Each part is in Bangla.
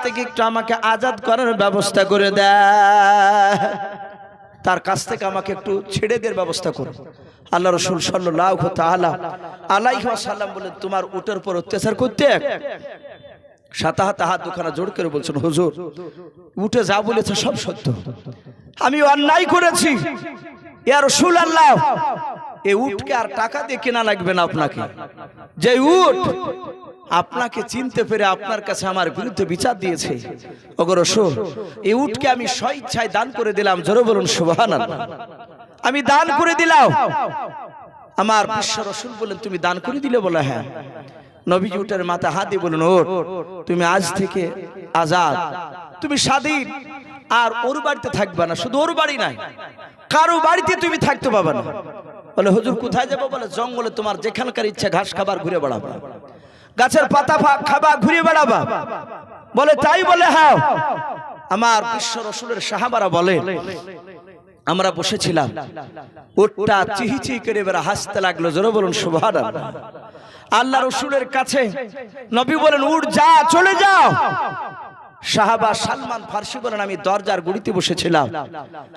থেকে একটু আমাকে আজাদ করার ব্যবস্থা করে দেয়, তার কাছ থেকে আমাকে একটু ছেড়ে দেওয়ার ব্যবস্থা করো। আল্লাহ রাসূল সাল্লাল্লাহু তাআলা আলাইহি ওয়াসাল্লাম বলেন, তোমার উটের উপর অত্যাচার করতে সাথে হাত দুখানা জোড় করে বলছেন, হুজুর উঠে যা বলেছে সব সত্য, আমি অন্যায় করেছি ইয়া রাসূলুল্লাহ। এই উটকে আর টাকা দিয়ে কেনা লাগবে না আপনাকে, যে উট আপনাকে চিনতে পেরে আপনার কাছে আমার বিরুদ্ধে বিচার দিয়েছে, ওগো রাসূল এই উটকে আমি স্বেচ্ছায় দান করে দিলাম। জোরে বলুন সুবহানাল্লাহ। আমি দান করে দিলাম। আমার বিশ্ব রাসূল বলেন, তুমি দান করে দিলে? বলে হ্যাঁ। নবীজি উটের মাথা হাত দিয়ে বলেন, ওঠ, তুমি আজ থেকে আজাদ, তুমি স্বাধীন, আর ওর বাড়িতে থাকবে না। শুধু ওর বাড়ি নাই, কারো বাড়িতে তুমি থাকতে পাবে না। বলে হুজুর কোথায় যাবো? বলে জঙ্গলে তোমার যেখানকার ইচ্ছা ঘাস খাবার ঘুরে বেড়াবা, গাছের পাতা খাবার ঘুরে বেড়াবা। বলে তাই? বলে হ্যাঁ। আমার বিশ্ব রাসূলের সাহাবারা বলে, আমরা বসেছিলাম, উটটা চিহিচি করে বেড়া হাসতে লাগলো। জোরে বলুন সুবহানাল্লাহ। আল্লাহ রাসূলের কাছে নবী বলেন, উঠ যা, চলে যাও। সাহাবা সালমান ফারসি বলেন, আমি দরজার গুড়িতে বসেছিলাম,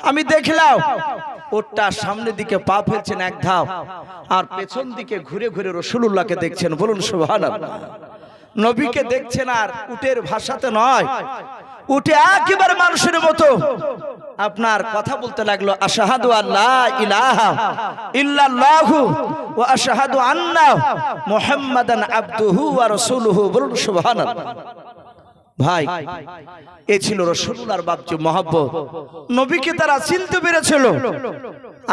আমি দেখলাম উটটা সামনের দিকে পা ফেলছেন এক ধাপ, আর পেছন দিকে ঘুরে ঘুরে রাসূলুল্লাহকে দেখছেন। বলুন সুবহানাল্লাহ। নবীকে দেখছেন, আর উটের ভাষাতে নয়, উঠে একেবারে মানুষের মতো আপনার কথা বলতে লাগলো, আশহাদু আল্লা ইলাহা ইল্লাল্লাহু ওয়া আশহাদু আন্না মুহাম্মাদান আবদুহু ওয়া রাসূলুহু। বলুন সুবহানাল্লাহ। ভাই, এ ছিল রাসূলুল্লাহর বাপজি মহব্বত। নবীকে তারা চিনতে পেরেছিল,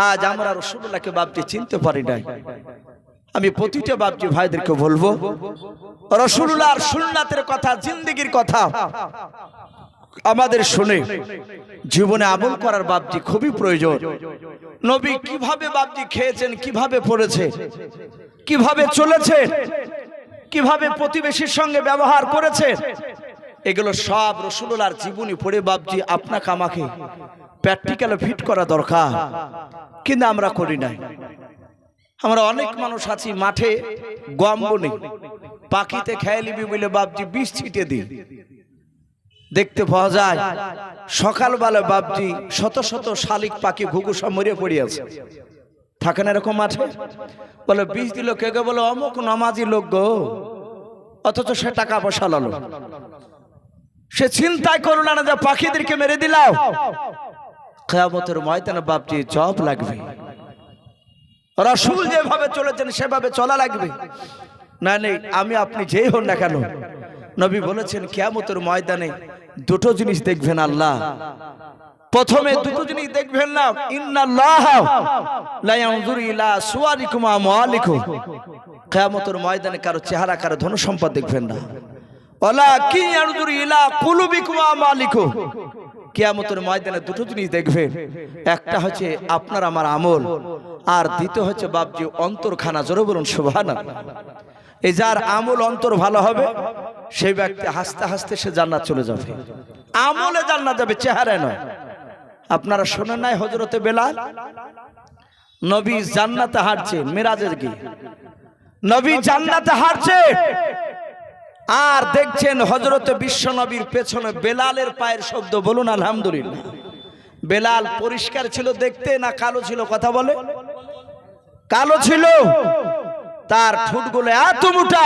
আজ আমরা রাসূলুল্লাহকে বাপজি চিনতে পারি নাই। আমি প্রতিটা বাপজি ভাইদেরকে বলবো, রাসূলুল্লাহর সুন্নাতের কথা, জিন্দেগির কথা আমাদের শুনে জীবনে আমল করার বাপজি খুবই প্রয়োজন। নবী কিভাবে বাপজি খেয়েছেন, কিভাবে পড়েছে, কিভাবে চলেছে, কিভাবে প্রতিবেশীর সঙ্গে ব্যবহার করেছে, এগুলো সব রাসূলুল্লাহর জীবনী পড়ে বাপজি আপনাকে আমাকে প্র্যাকটিক্যালে ফিট করা দরকার, কিন্তু আমরা করি নাই। আমরা অনেক মানুষ আছি মাঠে গম বনি, পাখিতে খেয়ে নিবি বলে বাপজি বিষ ছিটে দিই। দেখতে পাওয়া যায় সকালবেলা বাপজি শত শত শালিক পাখি ঘুঘুসা মরে পড়ে আছে, থাকে না এরকম মাঠে? বলে বিষ দিল কে গে? বলে অমুক নামাজি লোক গো, অথচ সে টাকা পয়সা লালো। সে চিন্তাই করলো না যে পাখিদেরকে মেরে দিলাম, কিয়ামতের ময়দানে বাপজি জব লাগবে। রাসূল যেভাবে চলেছেন সেভাবে চলা লাগবে। না নেই আমি আপনি যেই হন না কেন, নবী বলেছেন কিয়ামতের ময়দানে দুটো জিনিস দেখবেন আল্লাহ। প্রথমে দুটো জিনিস দেখবেন না, ইন্নাল্লাহা লা ইয়ানজুরু ইলা সুওয়ারিকুম ওয়া আমওয়ালিকুম। কিয়ামতের ময়দানে কারো চেহারা, কারো ধন সম্পদ দেখবেন না, ওয়ালাকিন ইয়ানজুরু ইলা কুলুবিকুম ওয়া আমালিকুম। কিয়ামতের ময়দানে দুটো জিনিস দেখবেন, একটা হচ্ছে আপনার আমার আমল, আর দ্বিতীয় হচ্ছে বাপজি অন্তরখানা। জোরে বলুন সুবহানাল্লাহ। এই যার আমল অন্তর ভালো হবে সেই ব্যক্তি হাসতে হাসতে সে জান্নাত চলে যাবে। আমলে জান্নাত যাবে, চেহারায় নয়। আপনারা শোনেন নাই হযরতে বেলাল? নবী জান্নাতে হাঁটছেন মিরাজের গিয়ে, নবী জান্নাতে হাঁটছেন, আর দেখছেন হযরতে বিশ্ব নবীর পেছনে বেলালের পায়ের শব্দ। বলুন আলহামদুলিল্লাহ। বেলাল পরিষ্কার ছিল দেখতে না কালো ছিল? কথা বলে। কালো ছিল, তার ঠোঁটগুলো এত মোটা।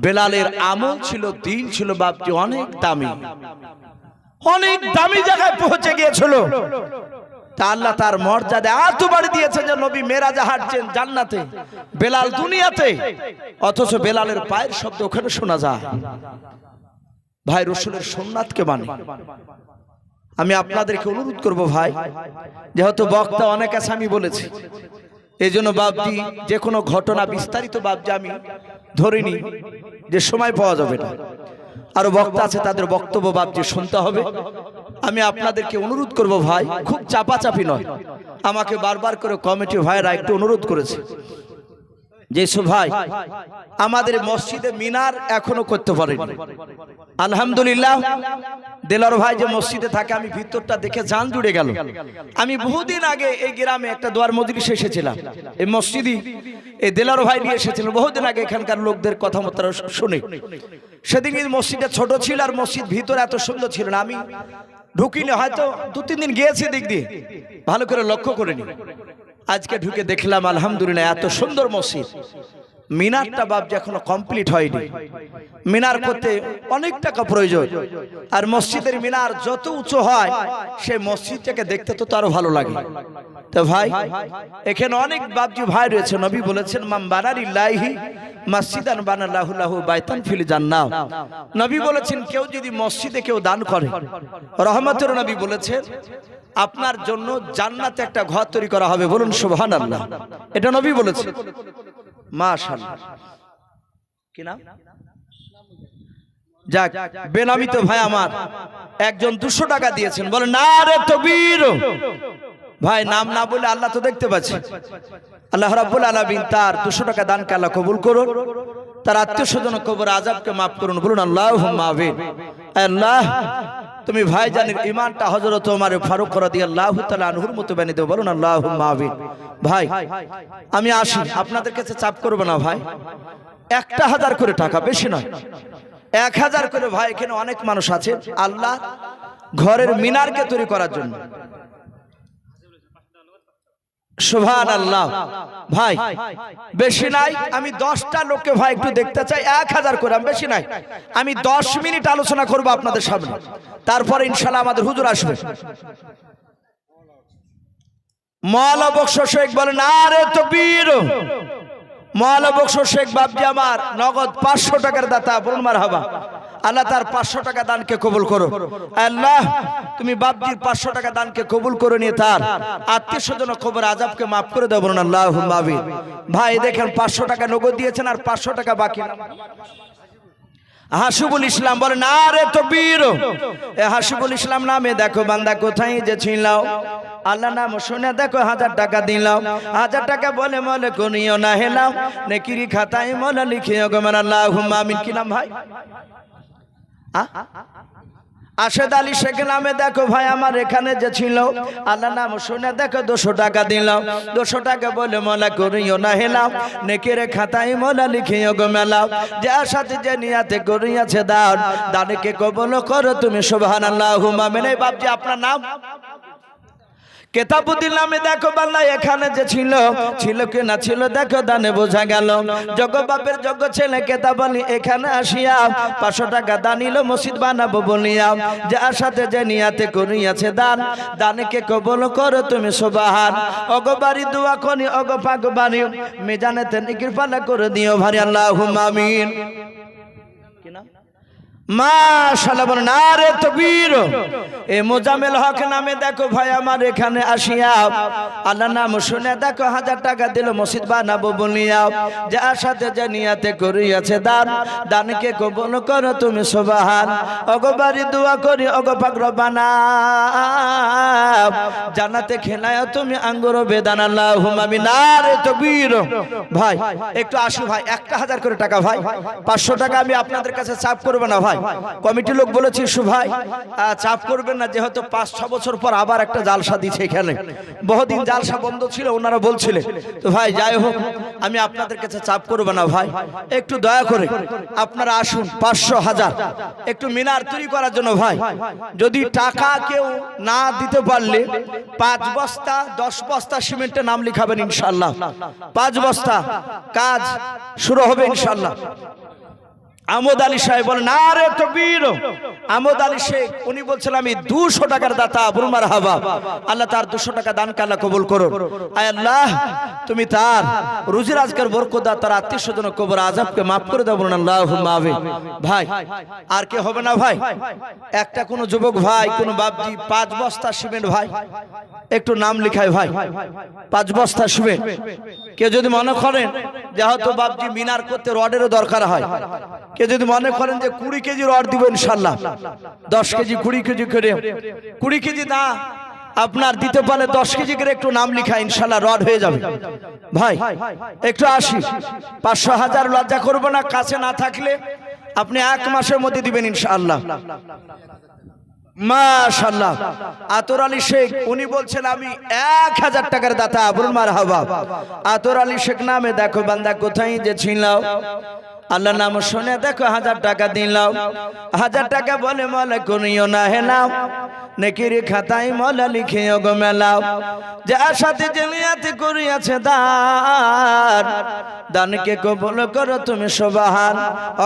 বেলালের আমল ছিল, দিন ছিল বাপজি অনেক দামি, অনেক দামি জায়গায় পৌঁছে গিয়েছিল। তা আল্লাহ তার মর্যাদা এত বাড়ি দিয়েছে যে নবী মেরাজে হাঁটছেন জান্নাতে, বেলাল দুনিয়াতে, অথচ বেলালের পায়ের শব্দ ওখানে শোনা যায়। ভাই, রাসূলের সুন্নাতকে মানে। আমি আপনাদেরকে অনুরোধ করব ভাই, যেহেতু বক্তা অনেক আছে আমি বলেছি, এই জন্য বাপজি যে কোনো ঘটনা বিস্তারিত বাপজি আমি ধরিনি, যে সময় পাওয়া যাবে না। আরো বক্তা আছে, তাদের বক্তব্য বাপজি শুনতে হবে। আমি আপনাদেরকে অনুরোধ করব ভাই, খুব চাপাচাপি নয়, আমাকে বারবার করে কমিটি ভাইরা একটু অনুরোধ করেছে, যেসব ভাই আমাদের মসজিদে মিনার এখনো করতে পারেনি, আলহামদুলিল্লাহ। দেলার ভাই যে মসজিদে থাকে, আমি ভিতরটা দেখে জান জুড়ে গেল। আমি বহুদিন আগে এই গ্রামে একটা দোয়ার মজলিসে এসেছিলাম, এই মসজিদই এই দেলার ভাই নিয়ে এসেছিলেন বহুদিন আগে। এখানকার লোকদের কথাবার্তা শুনে সেদিন মসজিদটা ছোট ছিল আর মসজিদ ভিতর এত সুন্দর ছিল না। আমি ঢুকিনি, হয়তো 2-3 দিন গিয়েছি দিক দিয়ে, ভালো করে লক্ষ্য করিনি। আজকে ঢুকে দেখলাম আলহামদুলিল্লাহ এত সুন্দর মসজিদ। মিনারটা বাবজি এখনো কমপ্লিট হয়নি। মিনার করতে অনেক টাকা প্রয়োজন, আর মসজিদের মিনার যত উঁচু হয় সেই মসজিদটাকে দেখতে তো আরো ভালো লাগে। তো ভাই এখানে অনেক বাবজি ভাই রয়েছে। নবী বলেছেন মাম বানালিল্লাহি মসজিদান বানাল্লাহু লাহু বাইতান ফিল জান্নাহ। নবী বলেছেন কেউ যদি মসজিদে কেউ দান করে, রহমতের নবী বলেছেন আপনার জন্য জান্নাতে একটা ঘর তৈরি করা হবে। বলুন সুবহানাল্লাহ। এটা নবী বলেছেন। মাশাআল্লাহ। কি নাম? যাক, বেনামিত ভাই আমার একজন 200 টাকা দিয়েছেন। বলেন নারে তাকবীর। ভাই নাম না বলে আল্লাহ তো দেখতে পাচ্ছে। আল্লাহ রাব্বুল আলামিন তার 200 টাকা দানকে আল্লাহ কবুল করুন, তার আত্মীয় স্বজন কবর আযাবকে মাফ করুন। বলুন আল্লাহুম্মা আমিন। আল্লাহ তুমি ভাইজানের ঈমানটা হযরত ওমর ফারুক রাদিয়াল্লাহু তাআলা আনহুর মতো বানিয়ে দাও। বলুন আল্লাহুম্মা আমিন। ভাই আমি আসি, আপনাদের কাছে চাপ করব না ভাই। 1000 করে টাকা, বেশি নয়, 1000 করে। ভাই এখানে অনেক মানুষ আছে আল্লাহ ঘরের মিনারকে তৈরি করার জন্য। সুবহানাল্লাহ। ভাই বেশি নাই, আমি 10টা লোককে ভাই একটু দেখতে চাই। 1000 করে, আমি বেশি নাই, আমি 10 মিনিট আলোচনা করব আপনাদের সামনে, তারপরে ইনশাআল্লাহ আমাদের হুজুর আসবে। মাওলানা বক্স শেখ বলেন নারে তাকবীর। মাওলানা বক্স শেখ বাবজি আমার নগদ 500 টাকার দাতা। বলুন মারহাবা। আল্লাহ তার 500 টাকা দানকে কবুল করো। আল্লাহ তুমি বাবজির 500 টাকা দানকে কবুল করে নিয়ে তার আত্মীয় স্বজন কবর আযাবকে মাফ করে দাও। বলুন আল্লাহুম্মা আমিন। ভাই দেখেন 500 টাকা নগদ দিয়েছেন আর 500 টাকা বাকি। হাসিবুল ইসলাম বলে নারে তাকবীর। এ হাসিবুল ইসলাম নামে দেখো বান্দা কোথায় যে ছিল, আল্লাহ নাম শুনে দেখো 1000 টাকা দিলাম। 1000 টাকা বলে মলে কোনিও না হেলাম, নেকির খাতায় মলে লিখিও গো মান আল্লাহুম্মা আমিন। কি নাম ভাই? আশেদ আলী শেখ নামে দেখো ভাই আমার এখানে যে ছিল, আল্লাহ নাম শুনে দেখো 200 টাকা দিলাম। 200 টাকা বলে মলা করিও না হেলাম, নেকের খাতায় মলা লিখিও গো মেলাও। যার সাথে যে নিয়াতে করিয়াছে দান, দানকে কবুল করো তুমি সুবহানাল্লাহুম্মা আমিন। এই বাপজি আপনার নাম? কেতাবুদ্দিন নামে দেখো বাংলা এখানে যে ছিল, ছিল কি না ছিল দেখো দানে বোঝা গেল। জগ বাপের জগ ছেলে কেতাবালি এখানে আসিয়া 500 টাকা দানিল মসজিদ বানাবো বলিয়া। যার সাথে যে নিয়াতে করিয়াছে দান, দানকে কবুল করো তুমি সুবহান। অগবারি দোয়া করি অগ পাক বাড়ি, মিজানেতে নিকির পালা করে দিও ভারি আল্লাহুম্মা আমিন। কি নাম? মাশাআল্লাহ বলেন নারে তাকবীর। এ মোজাম্মেল হক নামে দেখো ভাই আমার এখানে আসিয়া, আল্লাহ নাম শুনে দেখো 1000 টাকা দিল মসজিদ বানাবো বলিয়া। যার সাথে যে নিয়াতে করিয়াছে দান, দানকে কবুল করো তুমি সুবহান। অগবারি দোয়া করি অগ পাক রব্বানা, জান্নাতে খেলায় তুমি আঙ্গুর বেদান আল্লাহুম্মা আমিন। নারে তাকবীর। ভাই একটু আসু ভাই, 1000 করে টাকা ভাই। 500 টাকা আমি আপনাদের কাছে চাপ করব না ভাই। কমিটি লোক বলেছে ভাই চাপ করবেন না, যেহেতু 5-6 বছর পর আবার একটা জালসা দিচ্ছে এখানে। বহুদিন জালসা বন্ধ ছিল ওনারা বলছিলেন। তো ভাই যাই হোক আমি আপনাদের কাছে চাপ করব না ভাই, একটু দয়া করে আপনারা আসুন। 500-1000 একটু মিনার তৈরি করার জন্য ভাই। যদি টাকা কেউ না দিতে পারলে 5 বস্তা 10 বস্তা সিমেন্টের নাম লিখাবেন ইনশাআল্লাহ। 5 বস্তা কাজ শুরু হবে ইনশাআল্লাহ। আমদ আলী সাহেব বলেন নারে তাকবীর। আমদ আলী শেখ উনি বলছেন আমি 200 টাকার দাতা। বলুন মারহাবা। আল্লাহ তার 200 টাকা দানকে আল্লাহ কবুল করুন। আয় আল্লাহ তুমি তার রুজি রাজগার বরকত দাও, তার আত্মীয় স্বজন কবর আযাবকে মাফ করে দাও। বলুন আল্লাহুম্মা আমিন। ভাই আর কে হবে না ভাই? একটা কোন যুবক ভাই কোন বাপজি 5 বস্তা সিমেন্ট ভাই একটু নাম লিখায় ভাই। 5 বস্তা সিমেন্ট। কেউ যদি মনে করেন যে হয়তো বাপজি মিনার করতে রডেরও দরকার হয়, কে যদি মনে করেন যে 20 কেজি রড দিব ইনশাআল্লাহ, 10 কেজি 20 কেজি করে 20 কেজি না আপনার দিতে পারলে 10 কেজি করে একটু নাম লিখা, ইনশাল্লাহ রড হয়ে যাবে। ভাই একটু আসি, 500 1000 লজ্জা করব না, কাছে না থাকলে আপনি 1 মাসের মধ্যে দিবেন ইনশাআল্লাহ। মাশাআল্লাহ। আতর আলী শেখ উনি বলছেন আমি 1000 টাকার দাতা, বলুন মারহাবা। আতর আলী শেখ নামে দেখো বান্দা কোথায় যে ছিল, আল্লাহ নাম শুনে দেখো 1000 টাকা দিলাম। 1000 টাকা বলে মলে করিও না হেলাও, নেকির খাতায় মলা লিখিও গো মেলাও। যার সাথে জেলিয়াতে করিয়াছে দান, দানকে কবুল করো তুমি সুবহান।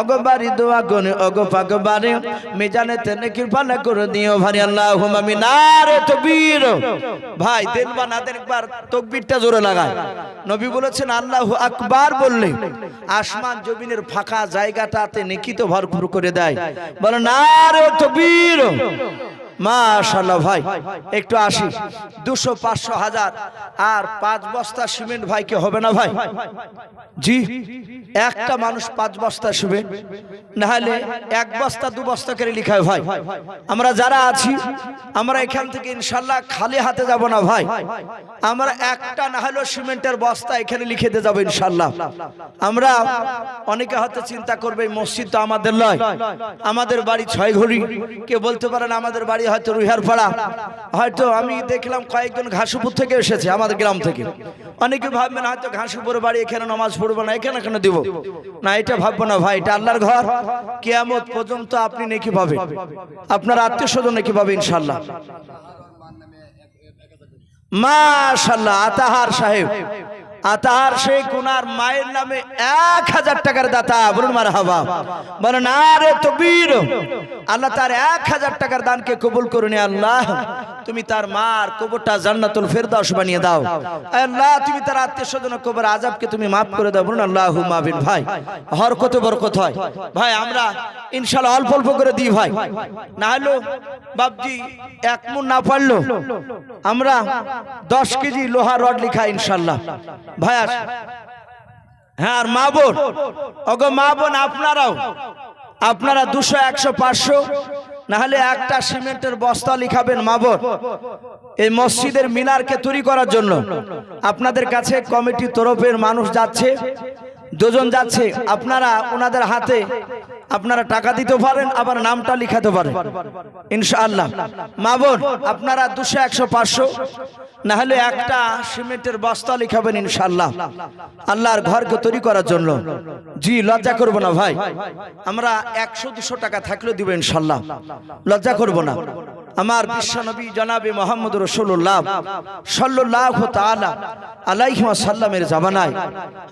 অগবারি দোয়া গনে অগ পাকবারে, মিজানেতে নেকির পালা করে দিও ভারি, আল্লাহুম্মা আমিন। নারে তাকবীর। ভাই দেন বা না দেন একবার তাকবীরটা জোরে লাগায়। নবী বলেছেন আল্লাহু আকবার বললে আসমান জমিনের ফাঁকা জায়গাটাতে নেকি তো ভরপুর করে দেয়। বলে নারে তাকবীর। মাশাআল্লাহ। ভাই একটু আসি, 200 500 1000 আর 5 বস্তা সিমেন্ট ভাই কি হবে না ভাই? জি, একটা মানুষ 5 বস্তা সিমেন্ট, না হলে 1 বস্তা 2 বস্তা করে লিখায় ভাই। আমরা যারা আছি আমরা এখান থেকে ইনশাআল্লাহ খালি হাতে যাব না ভাই, আমরা একটা না হলেও সিমেন্টের বস্তা এখানে লিখে দিয়ে যাব ইনশাআল্লাহ। আমরা অনেকে হয়তো চিন্তা করবে মসজিদ তো আমাদের নয়, আমাদের বাড়ি 6 ঘড়ি, কে বলতে পারেন আমাদের বাড়ি হয়তো রুহার পাড়া, হয়তো আমি দেখলাম কয়েকজন ঘাসুপুর থেকে এসেছে আমাদের গ্রাম থেকে। অনেকে ভাববেন হয়তো ঘাসুপুর বাড়ি, এখানে নামাজ পড়বো না, এখানে কেন দিব না, এটা ভাববো না ভাই, এটা আল্লাহর ঘর। কিয়ামত পর্যন্ত আপনি নেকি পাবেন, আপনার আত্মীয় স্বজন নেকি পাবে ইনশাআল্লাহ। মাশাআল্লাহ। আতাহার সাহেব, আতাহার শেখ ওনার মায়ের নামে 1000 টাকার দাতা, বলুন মারহাবা। বলেন নারে তাকবীর। আল্লাহ তার 1000 টাকার দানকে কবুল করুন। আল্লাহ তুমি তার মার কবরটা জান্নাতুল ফেরদাউস বানিয়ে দাও। আল্লাহ তুমি তার আত্মীয় স্বজন কবর আযাবকে তুমি maaf করে দাও, বলুন আল্লাহুম্মা আমিন। ভাই হরকত বরকত হয় ভাই, আমরা ইনশাআল্লাহ অল্প অল্প করে দিই ভাই, না হলো বাপজি 1 মণ না পারলো আমরা 10 কেজি লোহা রড লিখা ইনশাআল্লাহ ভাই। হ্যাঁ, আর মা বোন, ওগো মা বোন আপনারা 200 100 500 না হলে একটা সিমেন্টের বস্তা লিখাবেন মা বোন। এই মসজিদের মিনারকে তৈরি করার জন্য আপনাদের কাছে কমিটির তরফের মানুষ যাচ্ছে, 2 জন যাচ্ছে, আপনারা ওনাদের হাতে আপনারা টাকা দিতে পারেন, আবার নামটা লিখাতে পারেন ইনশাআল্লাহ। মা বোন আপনারা 200 100 500 না হলে একটা সিমেন্টের বস্তা লিখাবেন ইনশাআল্লাহ, আল্লাহর ঘরকে তৈরি করার জন্য। জি, লজ্জা করব না ভাই, আমরা 100 200 টাকা থাকলেও দিব ইনশাআল্লাহ, লজ্জা করব না। আমার বিশ্ব নবী জনাবে মুহাম্মদ রাসূলুল্লাহ সাল্লাল্লাহু তাআলা আলাইহি ওয়াসাল্লামের জামানায়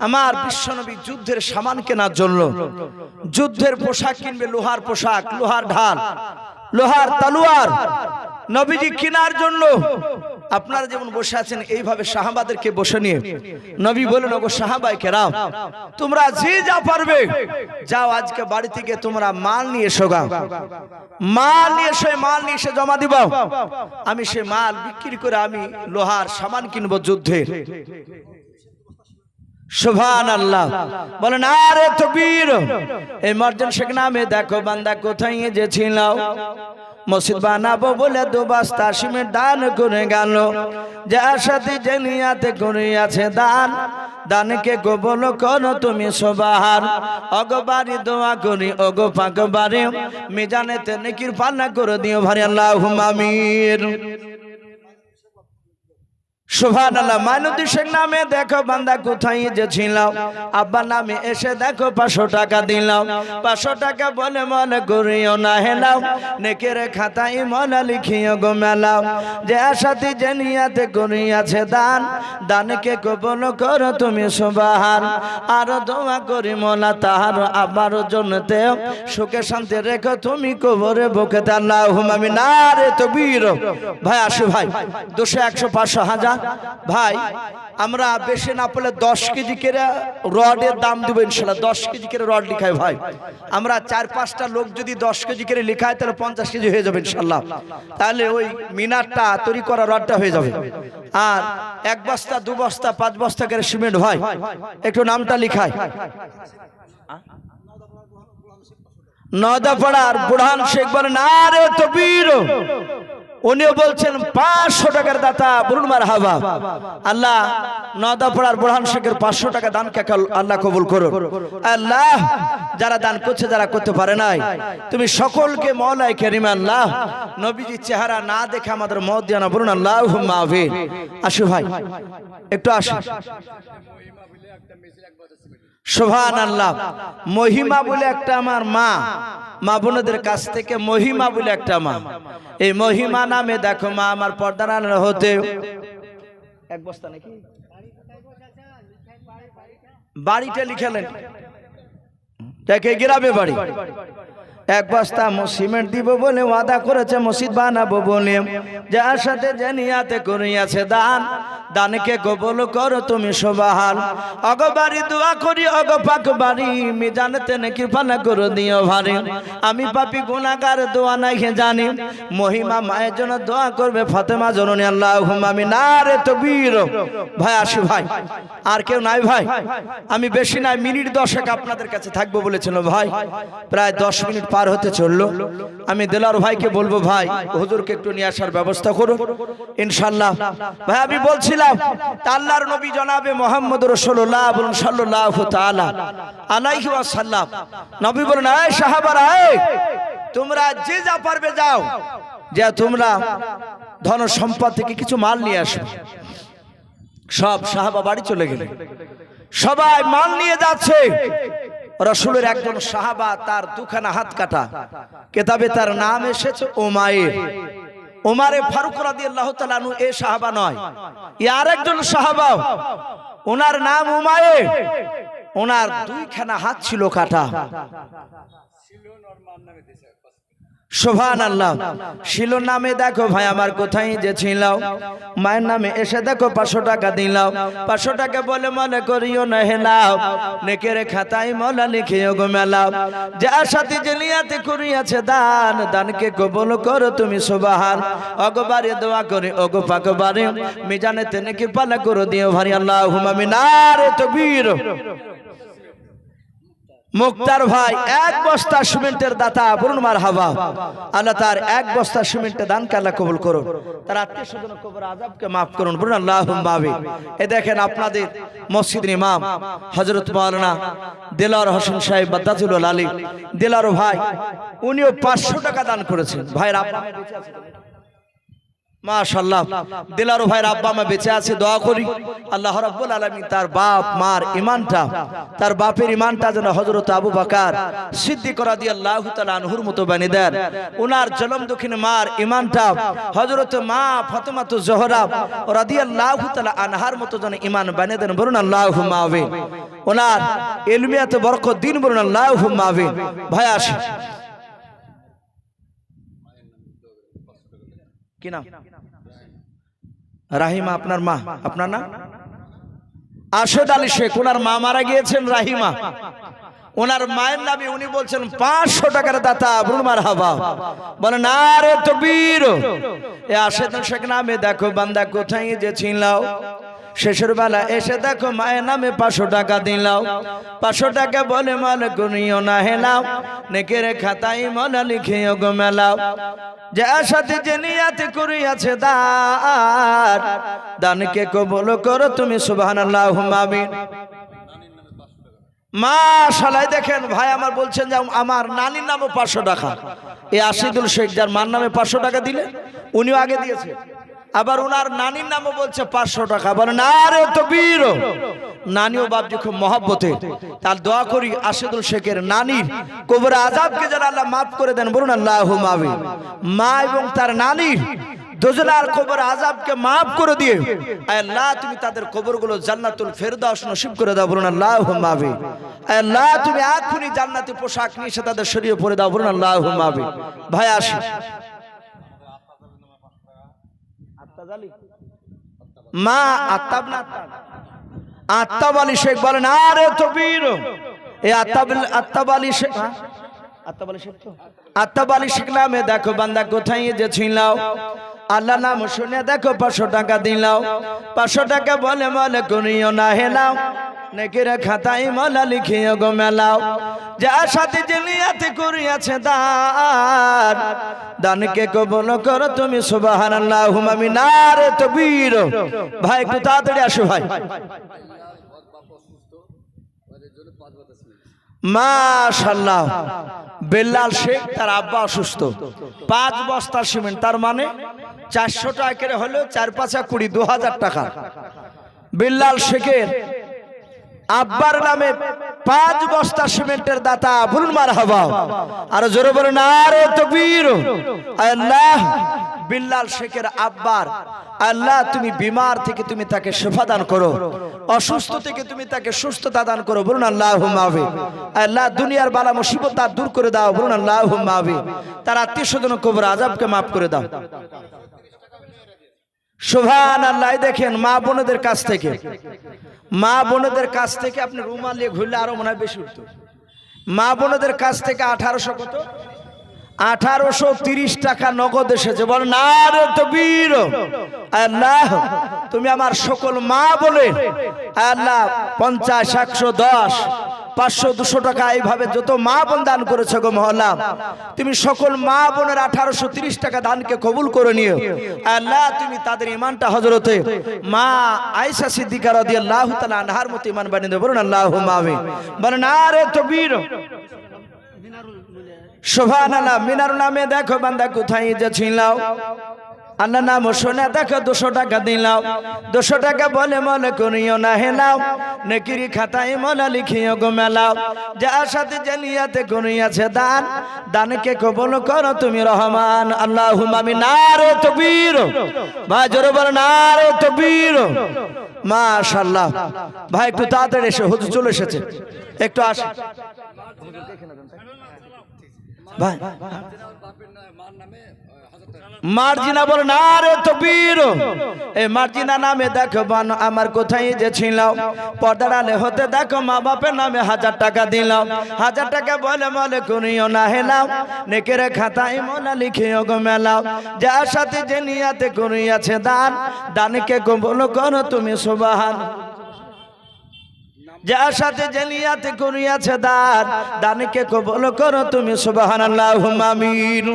আমার বিশ্ব নবী যুদ্ধের সামান কেনার জন্য যুদ্ধের পোশাক কিনবে, লোহার পোশাক, লোহার ঢাল, লোহার তলোয়ার নবীজি কেনার জন্য। আপনারা যেমন বসে আছেন এইভাবে সাহাবাদেরকে বসে নিয়ে নবী বলেন, ওগো সাহাবায়ে কেরাম তোমরা যে যা পারবে যাও, আজকে বাড়ি থেকে তোমরা মাল নিয়ে এসো, মাল নিয়ে এসে জমা দিব, আমি সে মাল বিক্রি করে আমি লোহার সামান কিনবো যুদ্ধের। সুবহানাল্লাহ। বলেন আরে তাকবীর। এই মর্জন শেখ নামে দেখো বান্দা কোথায় যে ছিল, মসজিদ বানাবো বলে 2 বস্তা সিমেন্ট দান করে গেল। যার সাথে যে নিয়াতে করিয়াছে দান, দানকে কবুল করো তুমি সুবহান। অগবারি দোয়া করি ওগো পাকবারে, মিজানেতে নেকির পাল্লা করে দিও ভারি, আল্লাহুম্মা আমিন। সুবহানাল্লাহ। মাইনুদ্দিন শেখ নামে দেখো বান্দা কোথায় যে ছিল, আব্বা নামে এসে দেখো 500 টাকা দিলাম। 500 টাকা বলে মনে করিও না হেলাও, নেকের খাতায় মনে লিখিও গো মেলাও। যে সাথে যে নিয়াতে করিয়াছে দান, দানকে কবুল করো তুমি সুবহান। আর দোয়া করি মোলা তাহার আবার জন্নতে, সুখে শান্তি রেখো তুমি কবরে বুকেতে, আল্লাহুম্মা আমিন। নারে তাকবীর। ভাই আসো ভাই, 200 100 500 1000 ভাই, আমরা বেশি না পেলে 10 কেজি করে রডের দাম দেব ইনশাআল্লাহ। 10 কেজি করে রড লিখাই ভাই, আমরা 4-5টা লোক যদি 10 কেজি করে লিখায় তাহলে 50 কেজি হয়ে যাবে ইনশাআল্লাহ। তাহলে ওই মিনারটা তৈরি করা রডটা হয়ে যাবে। আর 1 বস্তা 2 বস্তা 5 বস্তা করে সিমেন্ট ভাই, একটু নামটা লিখাই। নওদাপাড়ার বুরহান শেখ বলেন আরে তাকবীর। উনিও বলছেন 500 টাকার দাতা, বলুন মারহাবা। আল্লাহ নদাপাড়ার বুরহান শেখের 500 টাকা দানকে আল্লাহ কবুল করুন। আল্লাহ যারা দান করছে, যারা করতে পারে নাই, তুমি সকলকে মওলাই কারীম আল্লাহ নবীজির চেহারা না দেখে আমাদের মত দিও না, বলুন আল্লাহুম্মা আমিন। আসো ভাই একটু আসো। সুবহানাল্লাহ। মহিমা বলে একটা আমার মা বোনদের কাছ থেকে মহিমা বলে একটা মা, এই মহিমা নামে দেখো মা আমার পর্দার আড়ালে হতে এক বস্তা নাকি বাড়িটা লিখালেন, দেখে গ্রামে বাড়ি, এক বস্তা সিমেন্ট দিব বলে ওয়াদা করেছে, মসজিদ বানাবো বলে, যার সাথে যে নিয়াতে করিয়াছে দান, দানকে কবুল করো তুমি সুবহান। অগো বাড়ি দোয়া করি, অগো পাক বাড়ি মিজানতে নাকি ফানা করে দিও ভারী, আমি পাপী গুনাহগার দোয়া নাই জানি, মহিমা মায়ের জন্য দোয়া করবে ফাতেমা জননী, আল্লাহুম্মা আমিন। নারে তাকবীর। ভাই আসি ভাই, আর কেউ নাই ভাই, আমি বেশি নাই, মিনিট 10 আপনাদের কাছে থাকবো বলেছিল ভাই, প্রায় 10 মিনিট পার হতে চললো। আমি দেলার ভাইকে বলবো ভাই হুজুরকে একটু নিয়ে আসার ব্যবস্থা করুন ইনশাআল্লাহ। ভাই আমি বলছিলাম আল্লাহর নবী জনাবে মুহাম্মদ রাসূলুল্লাহ বলুন সাল্লাল্লাহু তাআলা আলাইহি ওয়াসাল্লাম, নবী বলেন এই সাহাবারা, এই তোমরা যে যা পারবে যাও, যে তোমরা ধন সম্পদ থেকে কিছু মাল নিয়ে আসো। সব সাহাবা বাড়ি চলে গেলেন, সবাই মাল নিয়ে যাচ্ছে। রাসূলের একজন সাহাবা, তার দুখানা হাত কাটা, কিতাবে তার নাম এসেছে উমাইর, উমারে ফারুক রাদিয়াল্লাহু তাআলা আনহু। এই সাহাবা নয়, আর একজন সাহাবা, ওনার নাম উমাইর, ওনার দুইখানা হাত ছিল কাটা। সুবহানাল্লাহ। শিলুর নামে দেখো ভাই আমার কোথায় যে ছিল, মায়ের নামে এসে দেখো 500 টাকা দিলাও, 500 টাকা বলে মনে করিও না হেলাও, নেকের খাতায় মওলা লিখিও গো মেলাও, যার সাথে যে নিয়াতে করিয়াছে দান, দানকে কবুল করো তুমি সুবহান। ওগো বাড়ি দোয়া করে, ওগো পাক বাড়ি মিজানেতে নেকি পালা করে দিও ভারী, আল্লাহুম্মা আমিন। নারে তাকবীর। মুক্তার ভাই 1 বস্তা সিমেন্টের দাতা, বলুন মারহাবা। আল্লাহ তার 1 বস্তা সিমেন্টের দানকে আল্লাহ কবুল করুন, তার আত্মীয় স্বজন কবর আযাবকে maaf করুন, বলুন আল্লাহুম্মা আমিন। এই দেখেন আপনাদের মসজিদের ইমাম হযরত মাওলানা দেলাওয়ার হোসেন সাহেব বাদাতুল আলী দেলাওয়ার ভাই, উনিও 500 টাকা দান করেছেন। ভাইয়ের আব্বা মা বেঁচে আছে, মাশাআল্লাহ। দিলারু ভাইয়ের আব্বা মা বেঁচে আছে, দোয়া করি আল্লাহ রাব্বুল আলামিন তার বাপ মার ঈমানটা, তার বাপের ঈমানটা যেন হযরত আবু বকর সিদ্দিক রাদিয়াল্লাহু তাআলা আনহুর মতো বানিয়ে দেন। ওনার জনম দক্ষিণ মার ঈমানটা হযরত মা ফাতেমাতু জোহরা রাদিয়াল্লাহু তাআলা আনহার মতো যেন ঈমান বানিয়ে দেন, বলুন আল্লাহুম্মা আমিন। ওনার ইলমিয়াতে বরকত দিন, বলুন আল্লাহুম্মা আমিন। ভাই আসে কি নাম? রাহিমা। আপনার মা, আপনার নাম আশেদ আলী শেখ। ওনার মা মারা গিয়েছেন রাহিমা, ওনার মায়ের নামে উনি বলছেন 500 টাকার দাতা, বলুন মারহাবা। বলে নারে তাকবীর। এই আশেদ আলী শেখ নামে দেখো বান্দা কোথায় যে ছিলাও, শেষের বেলা এসে দেখো মায়ের নামে 500 টাকা দিলাও, 500 টাকা বলে মাল গুনিও না হেলাও, নেকের খাতায় মওলা লিখিও গো মেলাও, যার সাথে যে নিয়াতে করিয়াছে দান, দানকে কবুল করো তুমি সুবহানাল্লাহুম্মা আমিন। মাশাআল্লাহ। দেখেন ভাই আমার বলছেন যে আমার নানির নামে 500 টাকা, এই আশিদুল শেখ যার মার নামে 500 টাকা দিলে উনিও আগে দিয়েছে, আবার ওনার নানির নামও বলছে 500 টাকা, বলে নারে তাকবীর। নানিও বাপজি খুব মহব্বতে, তার দোয়া করি আশিদুল শেখের নানির কবর আযাবকে যেন আল্লাহ মাফ করে দেন, বলুন আল্লাহুম্মা আমিন। মা এবং তার নানির দোজলার কবর আযাবকে মাফ করে দিয়ে আল্লাহ তুমি তাদের কবরগুলো জান্নাতুল ফেরদাউস নসিব করে দাও, বলুন আল্লাহুম্মা আমিন। আল্লাহ তুমি এখনি জান্নাতি পোশাক নিয়ে এসে তাদের শরীরে পরে দাও, বলুন আল্লাহুম্মা আমিন। ভাই আসি মা আত্তাব আলী শেখ, বলেন আরে তাকবীর। এই আত্তাব আলী শেখ, আত্তাব আলী শেখ নামে দেখো বান্দা কোথায় যে ছিলাও, আল্লাহ নাম শুনে দেখো 500 টাকা দিলাও, 500 টাকা বলে মলে করিও না হেলাও, নেকের খাতায় মওলা লিখিও গো মেলাও, যার সাথে যে নিয়াতে করিয়াছে দান, দানকে কবুল করো তুমি সুবহানাল্লাহুম্মা আমিন। নারে তাকবীর। ভাই একটু তাড়াতাড়ি আসো ভাই। মাশাআল্লাহ, বেলাল শেখ তার আব্বা অসুস্থ, 5 বস্তা সিমেন্ট, তার মানে 400 টাকা করে হলো 4×5 20, 2000 টাকা। বেলাল শেখের আব্বার নামে 5 বস্তা সিমেন্টের দাতা, বলুন মারহাবা। আর জোরে বলুন নারে তাকবীর। আল্লাহ বিল্লাল শেখের আব্বার, আল্লাহ তুমি বিমার থেকে তুমি তাকে শিফা দান করো, অসুস্থ থেকে তুমি তাকে সুস্থতা দান করো, বলুন আল্লাহুম্মা আমিন। আল্লাহ দুনিয়ার বালা মুসিবত তার দূর করে দাও, বলুন আল্লাহুম্মা আমিন। তার আত্মীয় স্বজন কবর আযাবকে মাফ করে দাও। সুবহানাল্লাহ। দেখেন মা বোনদের কাছ থেকে, মা বোনদের কাছ থেকে আপনি রুমাল নিয়ে ঘুরলে আরো মনে হয় বেশি উঠতো। মা বোনদের কাছ থেকে 1800 কত, 1830 টাকা নগদ এসেছে, বল নারে তাকবীর। আল্লাহ তুমি আমার সকল মা বলে আল্লাহ 50, 110, 500, 200 টাকা এইভাবে যত মা বোন দান করেছে গো মহল্লা, তুমি সকল মা বোনের 1830 টাকা দানকে কবুল করে নিও। আল্লাহ তুমি তাদের ঈমানটা হযরতে মা আয়েশা সিদ্দিকা রাদিয়াল্লাহু তাআলা আনহার মতো ঈমান বানিয়ে দেব, বলুন আল্লাহুম্মা আমিন। বলেন নারে তাকবীর। সুবহানাল্লাহ। মিনার নামে দেখো বান্দা কোথায় যাচ্ছিলাও, আল্লাহ নাম শুনে দেখো 200 টাকা দিলাও, 200 টাকা বলে মনে করিও না হেলাও, নেকির খাতায় মনে লিখিও গো মেলাও, যার সাথে জানিয়াতে করিয়াছে দান, দানকে কবুল করো তুমি রহমান, আল্লাহুম্মা আমিন। নারে তাকবীর। ভাই জোরে বলেন নারে তাকবীর। মাশাআল্লাহ। ভাই একটু তাড়াতাড়ি এসে, হুজুর চলে এসেছে, একটু আসে ভাই। মার্জিনা বল নারে তাকবীর। এই মার্জিনা নামে দেখো আমার কোথায় যে ছিল, পর্দার আলে হতে দেখো মা বাপের নামে 1000 টাকা দিলাম, 1000 টাকা বলে মলে করিও না হেলাও, নেকের খাতায় মনে লিখিও গো মেলাও, যার সাথে যে নিয়াতে করিয়াছে দান, দানকে কবুল করো তুমি সুবহান, যার সাথে জানিয়াতে করিয়াছে দান, দানকে কবুল করো তুমি সুবহানাল্লাহুম্মা আমিন।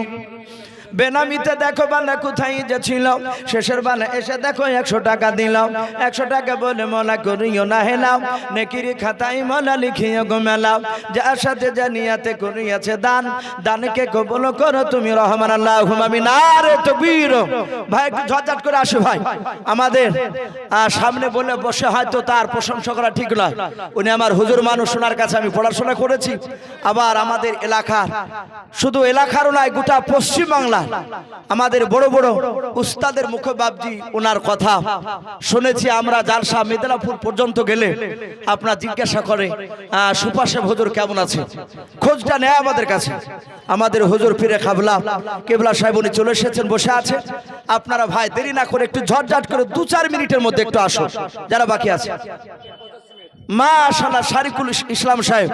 বেনামিতে দেখো বান্দা কোথায় যাচ্ছিল, শেষের বেলা এসে দেখো 100 টাকা দিলাম, 100 টাকা বলে মলা করিও না হেলাও, নেকির খাতায় মলা লিখিও গো মেলাও, যার সাথে জানিয়াতে করিয়াছে দান, দানকে কবুল করো তুমি রহমান, আল্লাহুম্মা আমিন। নারে তাকবীর। ভাই একটু ঝটঝট করে আসো ভাই। আমাদের সামনে বলে বসে হয়তো তার প্রশংসা করা ঠিক নয়, উনি আমার হুজুর মানুষ, ওনার কাছে আমি পড়াশোনা করেছি, আবার আমাদের এলাকার, শুধু এলাকারও নয় গোটা পশ্চিম বাংলা আমাদের বড় বড় উস্তাদের মুখে বাবজি ওনার কথা শুনেছি আমরা। জালসা মেদিনীপুর পর্যন্ত গেলে আপনারা জিজ্ঞাসা করে সুপাশে হুজুর কেমন আছে, খোঁজটা নেয় আমাদের কাছে। আমাদের হুজুর পীরে কাবলা কেবলা সাহেব উনি চলে এসেছেন, বসে আছে। আপনারা ভাই দেরি না করে একটু ঝটঝট করে 2-4 মিনিটের মধ্যে একটু আসুন যারা বাকি আছে। মাশাআল্লাহ শারিকুল ইসলাম সাহেব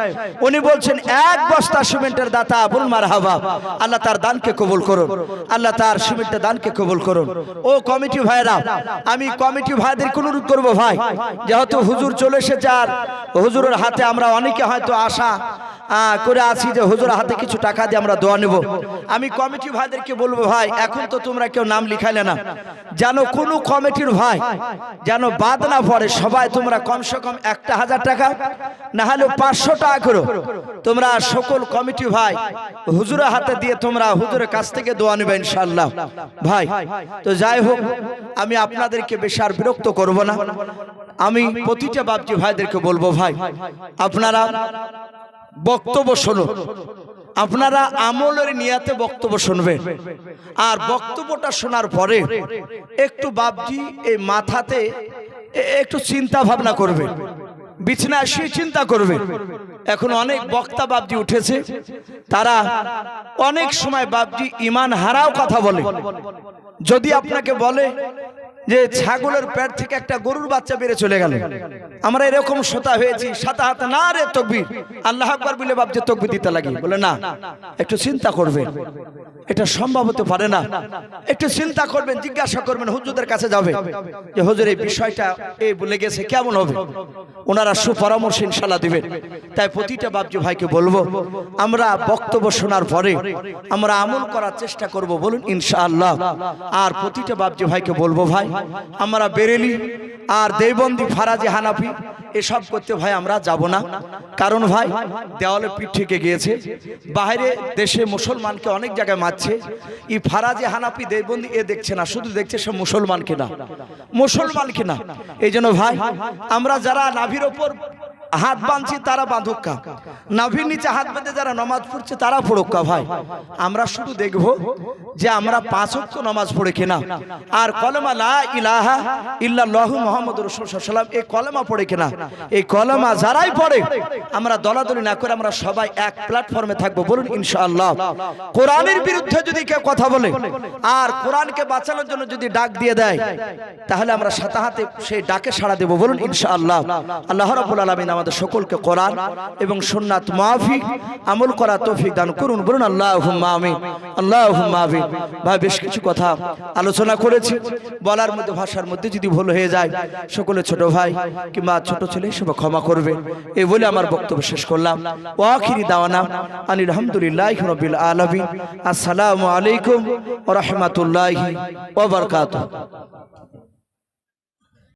উনি বলছেন 1 বস্তা সিমেন্টের দাতা, বলুন মারহাবা। আল্লাহ তার দানকে কবুল করুন, আল্লাহ তার সিমেন্টের দানকে কবুল করুন। ও কমিটি ভাইরা, আমি কমিটি ভাইদের অনুরোধ করব ভাই, যেহেতু হুজুর চলে এসেছে আর হুজুরের হাতে আমরা অনেকে হয়তো আশা করে আছি যে হুজুরের হাতে কিছু টাকা দিয়ে আমরা দোয়া নেব। আমি কমিটি ভাইদেরকে বলবো ভাই, এখন তো তোমরা কেউ নাম লিখাইলে না, যেন কোনো কমিটির ভাই যেন বাদ না পড়ে, সবাই তোমরা কমসে কম 1000 টাকা না হলে 500 টাকা করো, তোমরা সকল কমিটি ভাই হুজুরের হাতে দিয়ে তোমরা হুজুরের কাছ থেকে দোয়া নেবে ইনশাআল্লাহ ভাই। তো যাই হোক, আমি আপনাদেরকে বেশি আর বিরক্ত করব না। আমি প্রতিটা বাপজি ভাইদেরকে বলবো ভাই, আপনারা বক্তব্য শুনুন, আপনারা আমলের নিয়াতে বক্তব্য শুনবেন, আর বক্তব্যটা শোনার পরে একটু বাপজি এই মাথাতে একটু চিন্তা ভাবনা করবেন, বিছানায় শুয়ে চিন্তা করবেন। এখন অনেক বক্তা বাপজি উঠেছে, তারা অনেক সময় বাপজি ঈমান হারাও কথা বলে। যদি আপনাকে বলে যে ছাগলের পেট থেকে একটা গরুর বাচ্চা বেরিয়ে চলে গেল। আমরা এরকম শোতা হয়েছি, সাথে হাতে না রে তাকবীর, আল্লাহু আকবার বলে ভাবছে তাকবীর দিতে লাগে। বলে না, একটু চিন্তা করবেন, এটা সম্ভব হতে পারে না। একটু চিন্তা করবেন, জিজ্ঞাসা করবেন, হুজুরদের কাছে যাবে যে হুজুর এই বিষয়টা এই বলে গেছে, কেমন হবে? ওনারা সুপরামর্শ ইনশাআল্লাহ দিবেন। তাই প্রতিটা বাপজি ভাইকে বলবো, আমরা বক্তব্য শোনার পরে আমরা আমল করার চেষ্টা করব, বলুন ইনশাআল্লাহ। আর প্রতিটা বাপজি ভাইকে বলবো, ভাই আমরা বেরেলি আর দেওবন্দি ফারাজি হানাফি এসব করতে ভাই আমরা যাব না। কারণ ভাই দেওয়ালে পিঠ থেকে গিয়েছে, বাইরে দেশে মুসলমানকে অনেক জায়গায় মারছে। এই ফারাজি হানাফি দেওবন্দি এ দেখছে না, শুধু দেখছে সে মুসলমানকে না, মুসলমানকে না। এই জন্য ভাই আমরা যারা নাভির ওপর হাত বাঁধছি তারা বাঁধুক্কা, নাভির নিচে হাত বেঁধে যারা নামাজ পড়ছে তারা পড়ুক্কা। ভাই আমরা শুধু দেখব যে আমরা 5 ওয়াক্ত নামাজ পড়ে কিনা, আর কলেমা লা ইলাহা ইল্লাল্লাহু মুহাম্মাদুর রাসূলুল্লাহ সাল্লাল্লাহু আলাইহি ওয়াসাল্লাম এই কলেমা পড়ে কিনা। এই কলেমা যারাই পড়ে আমরা দলাদলি না করে আমরা সবাই এক প্ল্যাটফর্মে থাকবো, বলুন ইনশাআল্লাহ। কোরআনের বিরুদ্ধে যদি কেউ কথা বলে আর কোরআনকে বাঁচানোর জন্য যদি ডাক দিয়ে দেয়, তাহলে আমরা সাথে হাতে সেই ডাকে সাড়া দেব, বলুন ইনশাআল্লাহ। আল্লাহ রাব্বুল আলামিন আমাদের সকলকে কোরআন এবং সুন্নাত মাফিক আমল করা তৌফিক দান করুন, বলুন আল্লাহুম্মা আমিন, আল্লাহুম্মা আমিন। ভাই বেশ কিছু কথা আলোচনা করেছি, বলার মধ্যে ভাষার মধ্যে যদি ভুল হয়ে যায় সকলে ছোট ভাই কিংবা ছোট ছেলে হিসেবে ক্ষমা করবে, এই বলে আমার বক্তব্য শেষ করলাম। ওয়া আখিরি দাওয়ানা আনিল হামদুলিল্লাহি রাব্বিল আলামিন। আসসালামু আলাইকুম ওয়া রাহমাতুল্লাহি ওয়া বারাকাতুহু।